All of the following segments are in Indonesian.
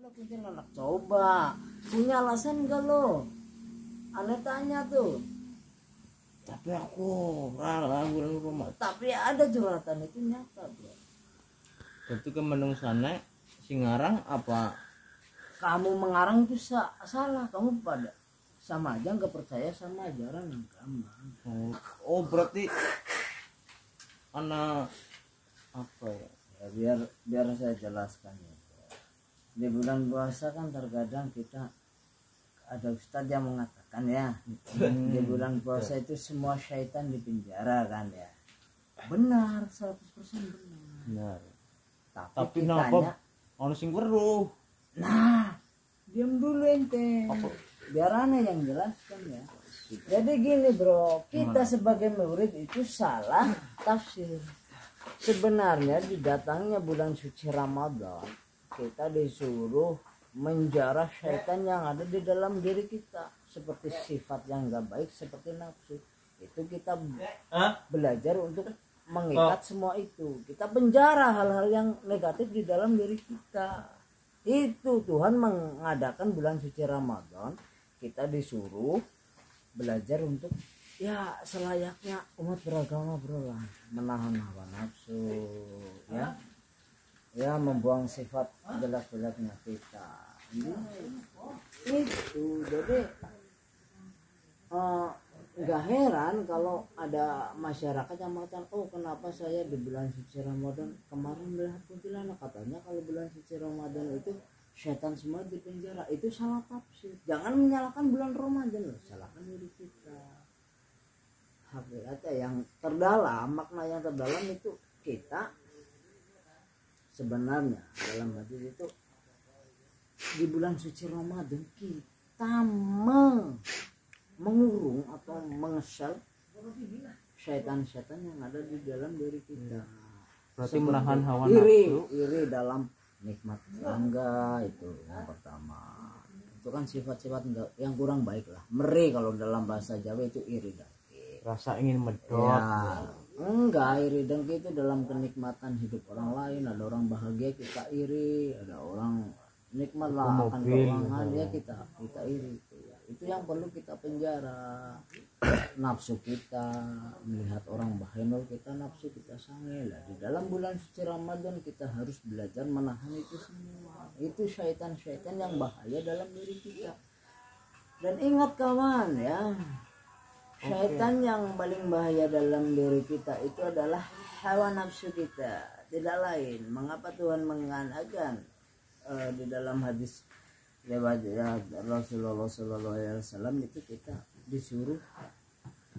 ada kuntilanak. Coba, punya alasan enggak lo? Aneh tanya tuh. Tapi aku bulan rumah. Tapi ada curhatan itu nyata, bro. Berarti ke menung sana Singarang apa? Kamu mengarang itu salah. Kamu pada sama aja nggak percaya sama ajaran agama. Oh berarti anak apa ya? Ya, biar saya jelaskan ya. Di bulan puasa kan terkadang kita ada ustadz yang mengatakan ya, di bulan puasa itu semua syaitan di penjara kan ya. Benar, 100% benar. Tapi kitanya, kenapa ono sing weruh? nah, diam dulu ente. Apa? Biar aneh yang jelaskan ya. Jadi gini bro, kita sebagai murid itu salah tafsir. Sebenarnya di datangnya bulan suci Ramadan, kita disuruh menjarah syaitan yang ada di dalam diri kita, seperti sifat yang gak baik, seperti nafsu. Itu kita belajar untuk mengikat semua itu. Kita penjara hal-hal yang negatif di dalam diri kita. Itu Tuhan mengadakan bulan suci Ramadan, kita disuruh belajar untuk ya selayaknya umat beragama bro lah, menahan hawa nafsu ya membuang sifat jelek-jeleknya kita. Itu jadi nggak heran kalau ada masyarakat yang mengatakan, oh kenapa saya di bulan suci Ramadan kemarin melihat kuntilanak, katanya kalau bulan suci Ramadan itu setan semua di penjara. Itu salah tafsir. Jangan menyalahkan bulan Ramadan loh, salahkan diri kita. Hakikatnya yang terdalam, makna yang terdalam itu kita sebenarnya dalam hadis itu di bulan suci Ramadan kita mengurung atau mengesal syaitan-syaitan yang ada di dalam diri kita. Berarti menahan hawa iri dalam nikmat tetangga, itu yang pertama. Itu kan sifat-sifat yang kurang baik lah. Meri kalau dalam bahasa Jawa itu iri dengki. Rasa ingin medot. Ya, enggak, iri dengki itu dalam kenikmatan hidup orang lain. Ada orang bahagia kita iri, ada orang nikmat lah akan keuangan ya kita iri. Itu yang perlu kita penjara. Nafsu kita, melihat orang bahenol kita nafsu, kita sange lah. Di dalam bulan suci Ramadan kita harus belajar menahan itu semua. Itu syaitan-syaitan yang bahaya dalam diri kita. Dan ingat kawan ya, syaitan yang paling bahaya dalam diri kita itu adalah hawa nafsu kita, tidak lain. Mengapa Tuhan mengatakan di dalam hadis lewat ya Rasulullah SAW itu kita disuruh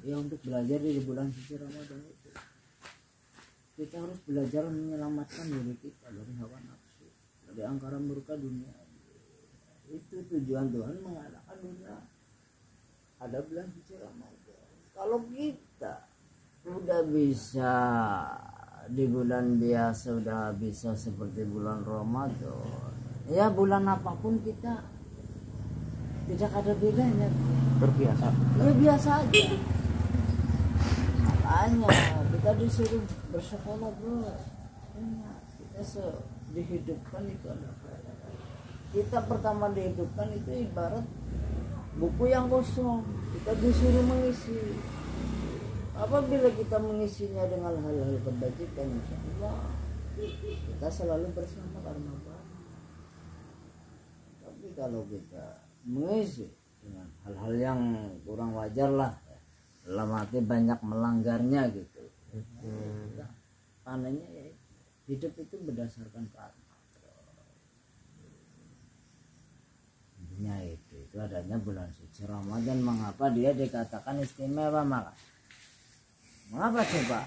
ya untuk belajar di bulan suci Ramadan itu. Kita harus belajar menyelamatkan diri kita dari hawa nafsu, dari angkara murka dunia. Itu tujuan Tuhan mengadakan dunia ada bulan suci Ramadan. Kalau kita udah bisa di bulan biasa, udah bisa seperti bulan Ramadan, ya bulan apapun kita tidak ada bedanya, Terbiasa. ya biasa aja. Makanya kita disuruh bersekolah bro. Kita dihidupkan itu ada. Kita pertama dihidupkan itu ibarat buku yang kosong, kita disuruh mengisi. Apabila kita mengisinya dengan hal-hal kebajikan, insya Allah kita selalu bersama karena Allah. Tapi kalau kita mengisi dengan hal-hal yang kurang wajar lah, dalam arti banyak melanggarnya gitu, panennya ya hidup itu berdasarkan karma. Intinya itu adanya bulan suci Ramadan. Mengapa dia dikatakan istimewa? Mengapa coba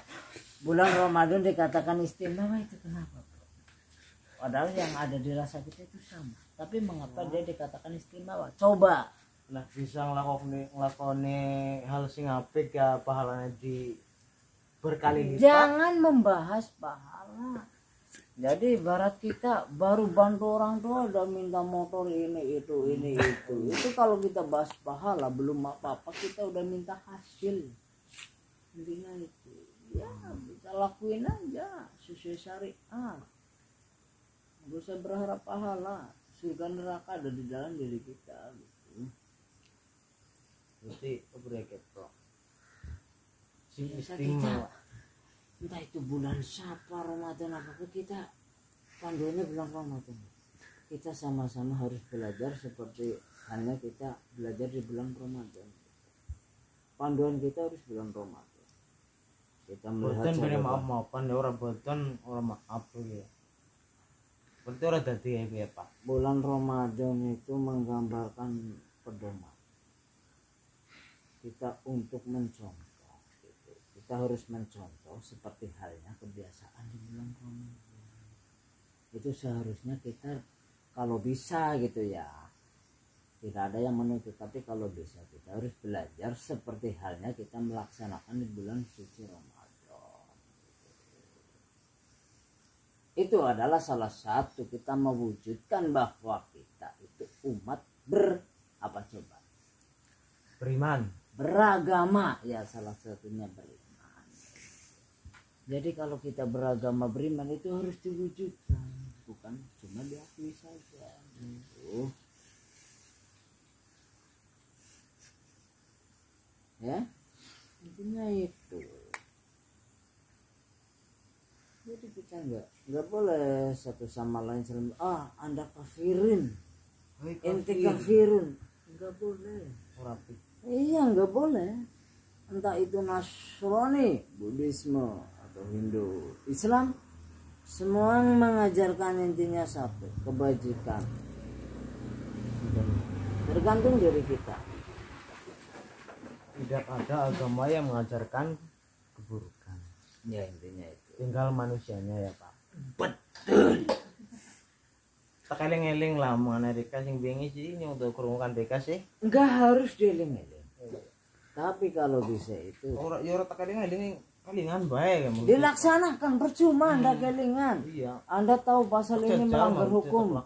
bulan Ramadan dikatakan istimewa itu kenapa bro? Padahal yang ada di rasa kita itu sama, tapi mengapa dia dikatakan istimewa? Coba Nah bisa ngelakoni hal sing apik ya pahalanya di berkali lipat. jangan membahas pahala. Jadi ibarat kita baru bantu orang tua udah minta motor ini itu. Itu kalau kita bahas pahala belum apa-apa, kita udah minta hasil. Intinya itu ya kita lakuin aja sesuai syariat, gak usah berharap pahala. surga neraka ada di dalam diri kita gitu. Berarti bereket bro. Biasa kita entah itu bulan Syawal, Ramadan apapun, kita panduannya bulan Ramadan. Kita sama-sama harus belajar seperti halnya kita belajar di bulan Ramadan. Panduan kita harus bulan Ramadan. Kita melihat boten beri maaf-maafan ya orang boten orang maaf ya. Berarti orang dadi ya Pak. Bulan Ramadan itu menggambarkan pedoman kita untuk mencontoh gitu. Kita harus mencontoh seperti halnya kebiasaan di bulan Ramadan. Itu seharusnya kita kalau bisa gitu ya, tidak ada yang menuntut, tapi kalau bisa kita harus belajar seperti halnya kita melaksanakan di bulan suci Ramadan. Itu adalah salah satu kita mewujudkan bahwa kita itu umat apa coba? Beriman, beragama, ya salah satunya beriman. Jadi kalau kita beragama beriman itu harus diwujudkan, bukan cuma diakui saja. Ya, intinya itu. Jadi kita nggak boleh satu sama lain saling Anda kafirin, ente kafirun, nggak boleh. Iya nggak boleh. Entah itu Nasrani, Buddhisme atau Hindu, Islam, semua mengajarkan intinya satu, kebajikan. Tergantung dari kita. tidak ada agama yang mengajarkan keburukan. Ya intinya itu. Tinggal manusianya ya Pak. Betul. Tak eling-eling lah mengenai Deka sing bingi sih ini untuk kerumukan Deka sih. Enggak harus dieling-eling. Tapi kalau bisa itu Orang ya tak eling-eling kelingan baik ya. dilaksanakan, percuma Anda kelingan. Iya. Anda tahu pasal ini melanggar hukum. Ya.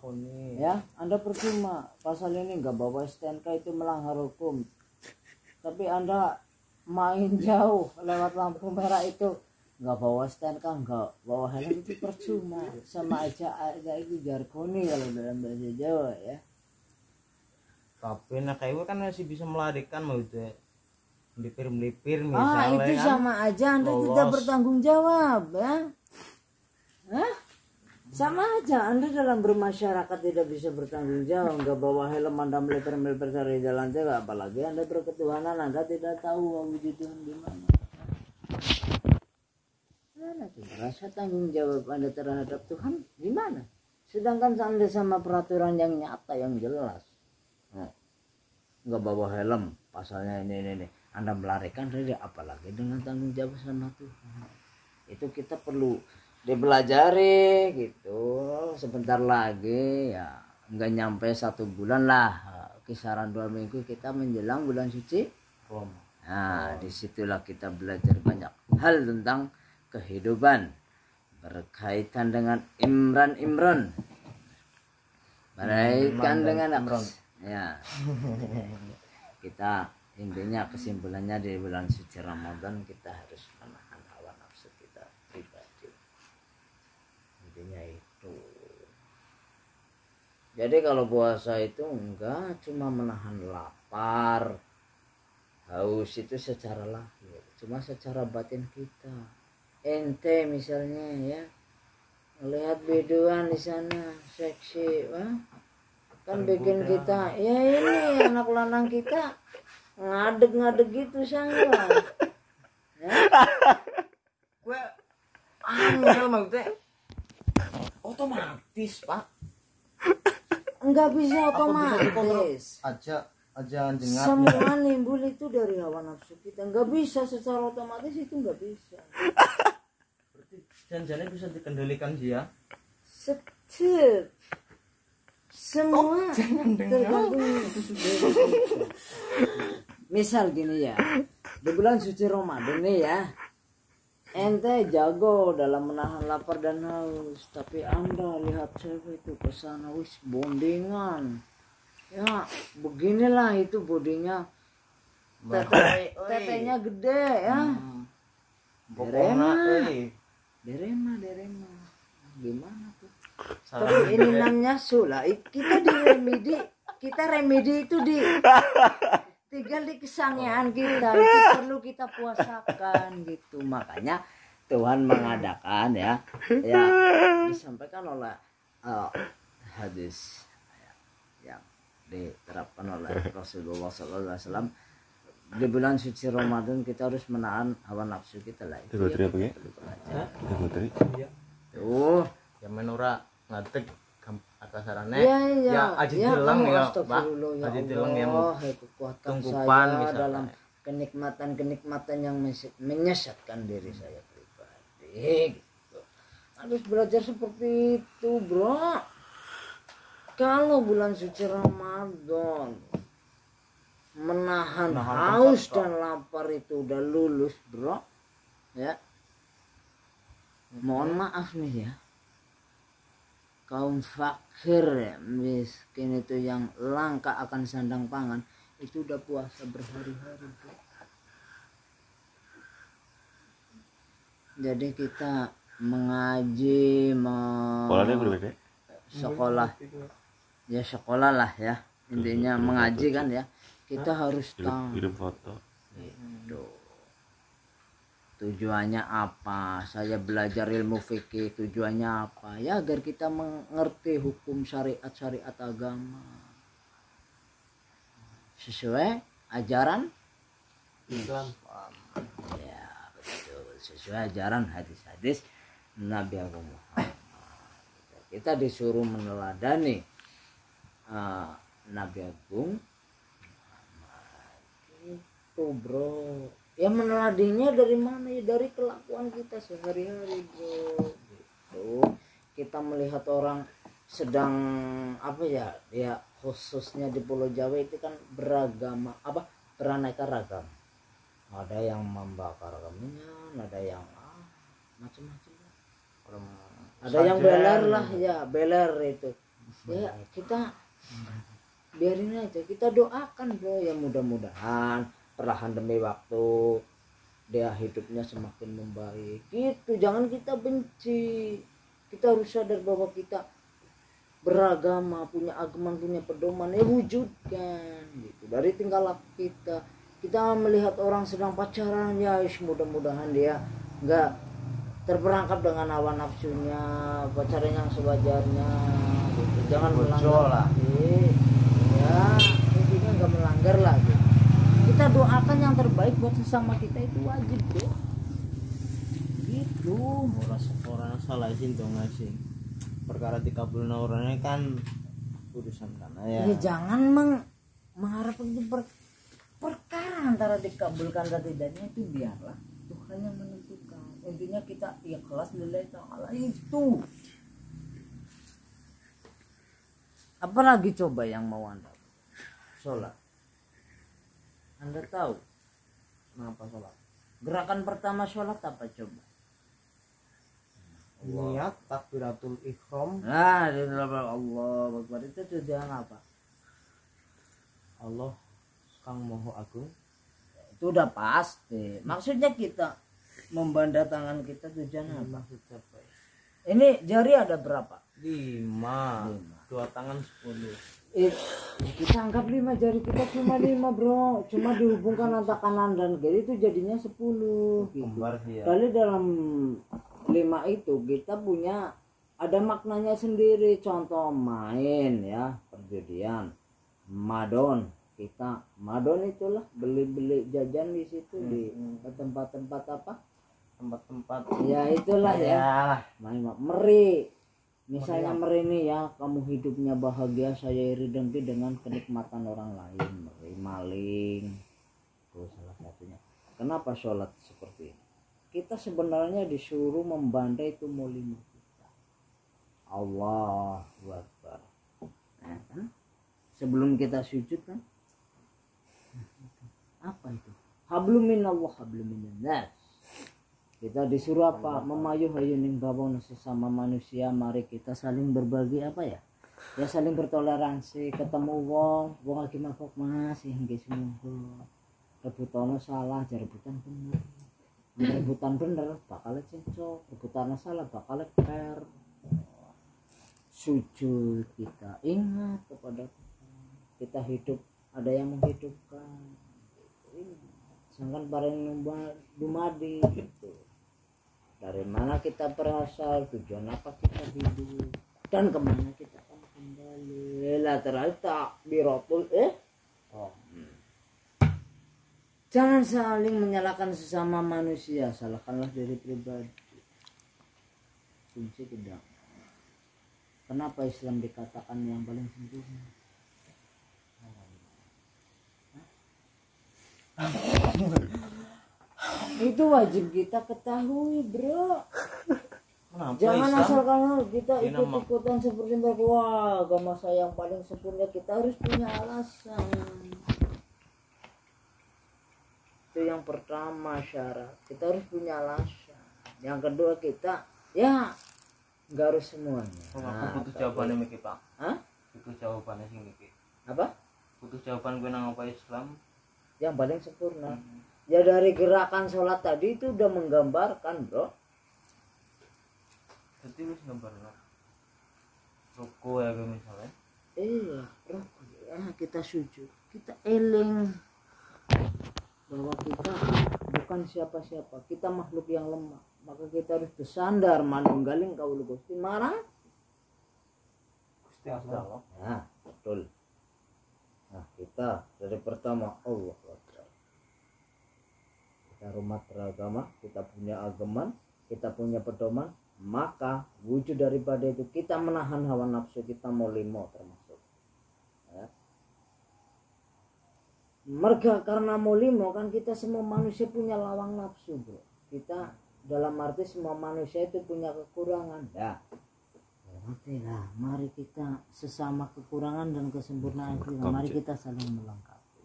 Ya, Anda percuma pasal ini enggak bawa STNK itu melanggar hukum. Tapi Anda main jauh lewat lampu merah itu nggak bawa STNK, nggak bawa helm, itu percuma. Sama aja itu jargoni kalau dalam bahasa Jawa ya. Tapi nak kayak kan masih bisa melarikan mau itu melipir misalnya itu kan, sama aja Anda lolos. tidak bertanggung jawab ya. Hah? Sama aja Anda dalam bermasyarakat tidak bisa bertanggung jawab, nggak bawa helm Anda melipir dari jalan jaga, apalagi Anda berketuhanan Anda tidak tahu wujud Tuhan di mana. Mana tuh rasa tanggung jawab Anda terhadap Tuhan di mana? Sedangkan Anda sama peraturan yang nyata yang jelas, nggak bawa helm pasalnya ini Anda melarikan diri, apalagi dengan tanggung jawab sama Tuhan. Itu kita perlu dipelajari gitu. Sebentar lagi ya nggak nyampe 1 bulan lah, kisaran 2 minggu kita menjelang bulan suci Ramadan. Nah disitulah kita belajar banyak hal tentang kehidupan berkaitan dengan Imran berkaitan dengan Imran ya. Kita intinya kesimpulannya di bulan suci Ramadan kita harus menahan hawa nafsu kita pribadi. Intinya itu. Jadi kalau puasa itu enggak cuma menahan lapar, haus itu secara lahir, cuma secara batin kita. Ente misalnya ya lihat biduan di sana seksi, kan bikin kita ya ini anak lanang kita ngadeg gitu sangga. Ya. Gue angel maksudnya otomatis Pak. Enggak bisa otomatis. Aja dengar. Semua nimbul itu dari hawa nafsu kita. Enggak bisa secara otomatis, itu enggak bisa. Berarti jangan bisa dikendalikan sih ya. Setep. Semua tergantung. Misal gini ya, di bulan suci Ramadan nih ya, ente jago dalam menahan lapar dan haus, tapi Anda lihat cewek itu kesana wis bondingan, ya beginilah itu bodinya, tetenya gede ya, derema, gimana tuh? Tapi ini namanya sula. Kita remedi itu tinggal di kesangian kita, itu perlu kita puasakan gitu. Makanya Tuhan mengadakan ya disampaikan oleh hadis yang diterapkan oleh Rasulullah SAW di bulan suci Ramadan. Kita harus menahan hawa nafsu kita lah. Itu tuh ya menura ngatek akasarannya ya aji deleng ya Pak, aji deleng yang tungkupan dalam kenikmatan yang menyesatkan diri saya pribadi gitu. Harus belajar seperti itu bro. Kalau bulan suci Ramadan menahan haus dan lapar itu udah lulus bro ya, mohon maaf nih ya, kaum fakir ya, miskin itu yang langka akan sandang pangan itu udah puasa berhari-hari bro. Jadi kita mengaji sekolah lah ya, intinya mengaji kan ya, kita harus tahu itu tujuannya apa. Saya belajar ilmu fikih tujuannya apa ya, agar kita mengerti hukum syariat agama sesuai ajaran Islam ya, betul, sesuai ajaran hadis-hadis Nabi Muhammad. Kita disuruh meneladani Nabi Agung itu bro. Ya meneladaninya dari mana ya, dari kelakuan kita sehari-hari bro gitu. Kita melihat orang sedang apa ya, ya khususnya di Pulau Jawa itu kan beraneka ragam. Ada yang membakar kambingnya, ada yang macam-macam, ada yang beler lah ya, beler itu ya. Kita biarin aja, kita doakan bro ya, mudah-mudahan perlahan demi waktu dia hidupnya semakin membaik gitu. Jangan kita benci, kita harus sadar bahwa kita beragama, punya agama, punya pedoman ya, wujudkan gitu dari tingkah laku kita. Kita melihat orang sedang pacaran ya, mudah-mudahan dia nggak terperangkap dengan hawa nafsunya, pacaran yang sewajarnya gitu. Jangan melanggar ya, intinya nggak melanggar lah gitu. Kita doakan yang terbaik buat sesama kita, itu wajib bro gitu. orang salah sih dong ngasih perkara dikabulna orangnya kan urusan kana ya. Ya jangan mengharapkan itu perkara antara dikabulkan dan tidaknya itu biarlah Tuhan yang menentukan. Intinya kita ikhlas lillahi ta'ala itu. Apalagi coba yang mau Anda sholat, Anda tahu kenapa sholat? Gerakan pertama sholat apa coba? Niat takbiratul ihram. Nah, Allah Akbar itu tujuan apa? Allah Kang Maha Agung. Itu udah pasti. Maksudnya kita membanda tangan kita tujuannya apa? Ini jari ada berapa? 5. Dua tangan 10. Kita anggap 5 jari kita cuma 5 bro, cuma dihubungkan antara kanan dan kiri itu jadinya 10 gitu. Kembar ya. Kali dalam 5 itu kita punya ada maknanya sendiri. Contoh main ya, perjudian, madon. Kita madon itulah beli jajan di situ di tempat-tempat apa? Tempat-tempat ya itulah ya. Main meri. Misalnya meri ini ya, kamu hidupnya bahagia, saya iri dengki dengan kenikmatan orang lain. Meri maling. Itu salah satunya. Kenapa sholat seperti ini? Kita sebenarnya disuruh membandai itu mulim kita. Allahu Akbar. Nah, kan? Sebelum kita sujud kan? Apa itu? Hablum minallah hablum minannas. Kita disuruh apa? Memayuh-ayuning bawang sesama manusia. Mari kita saling berbagi apa ya? Ya saling bertoleransi. Ketemu wong lagi mabok mas, hingga semua. Rebutan salah, rebutan bener. Rebutan bener bakal cocok, rebutan salah bakal per. sujud, kita ingat kepada Tuhan, kita hidup, ada yang menghidupkan, sedangkan bareng dumadi gitu. Dari mana kita berasal, tujuan apa kita hidup, dan kemana kita akan kembali. Lah terakhir takbiratul Jangan saling menyalahkan sesama manusia, salahkanlah diri pribadi. Kunci tidak. Kenapa Islam dikatakan yang paling sempurna? Itu wajib kita ketahui, bro. Kenapa Jangan Islam? asal kalau kita Ini nama. ikut-ikutan seperti mereka. Wah, agama saya yang paling sempurna. Kita harus punya alasan. Itu yang pertama syarat. Kita harus punya alasan. Yang kedua kita ya nggak harus semuanya. Aku putus jawabannya Miki Pak. Hah? Putus jawabannya sih Miki. Apa? Putus jawaban gue nang apa Islam. Yang paling sempurna. Ya dari gerakan sholat tadi itu udah menggambarkan, bro. Jadi wis gambar ruku ya gue misalnya. Iya, bro. Ya, kita sujud. Kita eling bahwa kita bukan siapa-siapa, kita makhluk yang lemah, maka kita harus bersandar manunggaling kaulu Gusti marang Gusti Allah. nah betul. Nah kita dari pertama Allah Akbar, kita hormat beragama, kita punya agaman, kita punya pedoman, maka wujud daripada itu kita menahan hawa nafsu kita mau limo termasuk ya. Merga karena mau limo kan kita semua manusia punya lawang nafsu, bro. Kita dalam arti semua manusia itu punya kekurangan ya. Lah, mari kita sesama kekurangan dan kesempurnaan kita, mari kita saling melengkapi.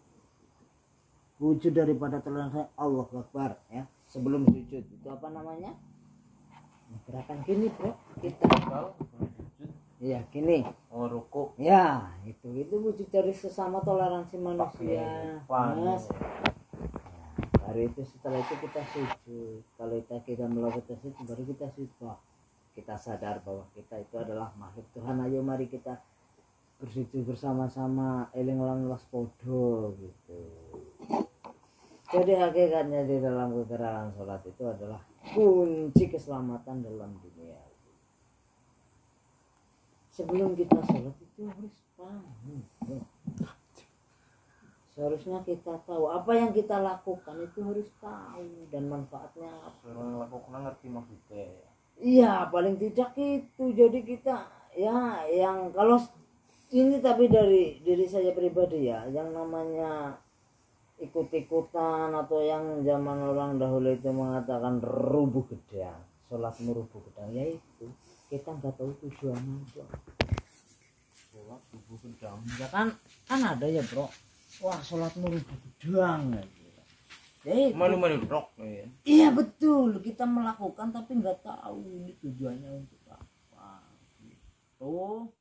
Wujud daripada toleransi Allah Akbar ya. Sebelum sujud itu apa namanya? Gerakan gini, bro. Kita iya gini. Oh ruku. Ya, itu wujud dari sesama toleransi manusia. Mas. Ya, dari itu setelah itu kita sujud. Kalau kita melakukan sujud baru kita sujud. Kita sadar bahwa kita itu adalah makhluk Tuhan. Ayo mari kita bersujud bersama-sama eling lan waspodo gitu. Jadi hakikatnya di dalam gerakan sholat itu adalah kunci keselamatan dalam dunia. Sebelum kita sholat itu harus paham. Seharusnya kita tahu apa yang kita lakukan itu harus tahu dan manfaatnya apa. Orang lakukan ngerti maksudnya. Iya paling tidak itu. Jadi kita ya yang kalau ini tapi dari diri saya pribadi ya, yang namanya ikut-ikutan atau yang zaman orang dahulu itu mengatakan rubuh gedang, sholat merubuh gedang, yaitu kita nggak tahu tujuannya itu. Sholat rubuh gedang, ya kan ada ya bro, wah sholat merubuh gedang gitu. Jadi Malu-malu rok ya. iya betul, kita melakukan tapi nggak tahu ini tujuannya untuk apa gitu.